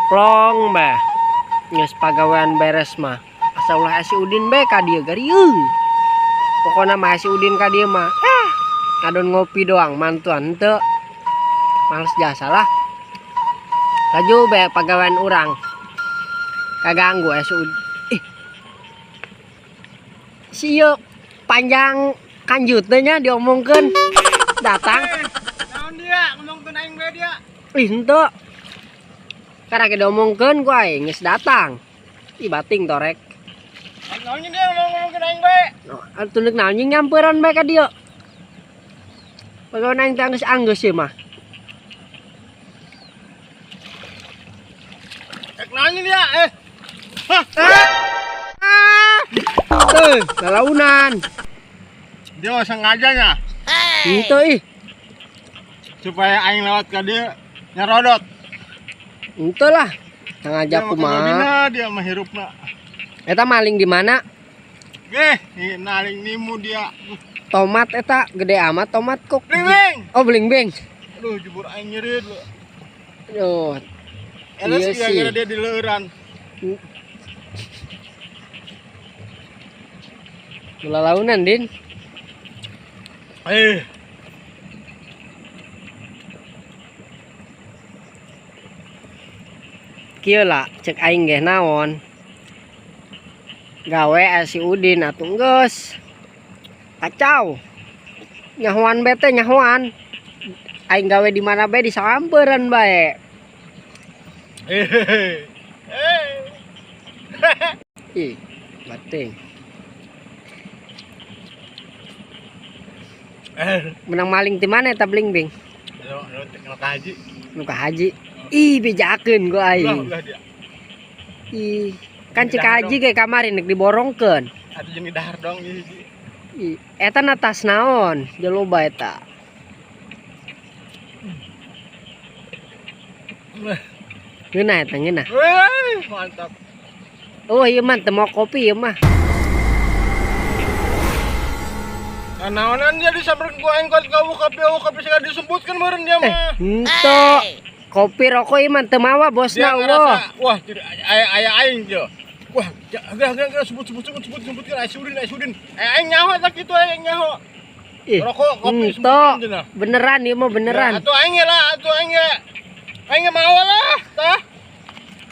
plong bah. Geus pagawean beres mah. Asa ulah si Udin bae ka dieu gariung. Pokona mah si Udin ka dieu mah. Kadon ngopi doang mantuan henteu. Males jasa lah. Laju bae pagawean urang. Kaganggu si Udin. Sieu panjang kanjutnya nya diomongkeun datang. Naon dia ngomongkeun aing bae dia. Henteu. Karena kita omongkeun ku aing geus datang. Ih bating torek. Naon dia ngomongkeun aing bae. Tunduk naon jeung nyampeuraan bae ka dieu. Pagawean aing teh geus ieu mah. Cek naon dia Lalaunan. Dia mah sengajanya. Henteu ih. Supaya aing lewat ka dieu nyarodot. Henteu lah. Ngajak kumaha. Dia mah hirupna. Eta maling di mana? Geh, naling nimu dia. Tomat eta gede amat tomat kok. Bling-bling. Oh bling-bling. Aduh jebur aing nyeureud lu. Aduh. Eles Iya sih. gara dia di leueuran. Lalaunan Din. Kieu lah cek aing ge naon. Gawe si Udin atuh geus. Kacau. Nyahoan bete nyahoan. Aing gawe di mana bae disampeureun bae. Ih, bating. Menang maling ti mana eta bling-bling? Lo haji. Nu ka haji. Ih, bejakeun gua aing. Ulah dia. Ih, kan cek haji ge kamari nek diborongkeun. Atuh jeung di dahar dong ieu. Ih, eta na tas naon? Jaloba eta. Ngeunah eta ngeunah. Mantap. Oh, ieu mah teu mau kopi ieu mah. Naonan dia disamperin ku aing ka kopi segala disebutkeun meureun dia mah. Henteu. Kopi rokok ieu mah teu mawa bosna Allah. Wah, aya aing je. Wah, geus sebutkeun aya Sudin. Aing nyaho tak kitu aing nyaho. Ih, rokok kopi sebutkeun cenah. Beneran ieu mah beneran. Atuh aing lah, aing mawa lah, tah.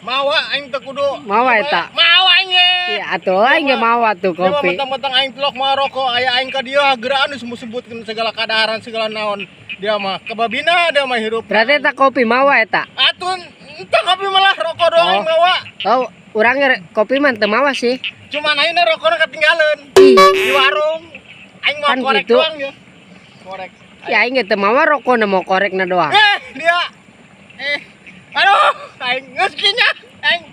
Mawa aing teh kudu. Mawa eta. Mawa aing. Iya atuh aing ge mawa tuh kopi. Mentang-mentang aing telok mah rokok aya aing ka dieu geraan disebutkeun segala kadaharan segala naon. Dia mah kebabina dia mah hirup. Berarti eta kopi mawa eta. Atuh entah kopi malah rokok doang aing mawa. Oh, urang ge kopi mah teu mawa sih. Cuman aing rokokna ketinggalan di warung. Aing mau Kan korek gitu. doang ya. Korek. Ya aing ge teu mawa rokokna mau korekna doang. Dia. Aduh, aing geus kinya. Aing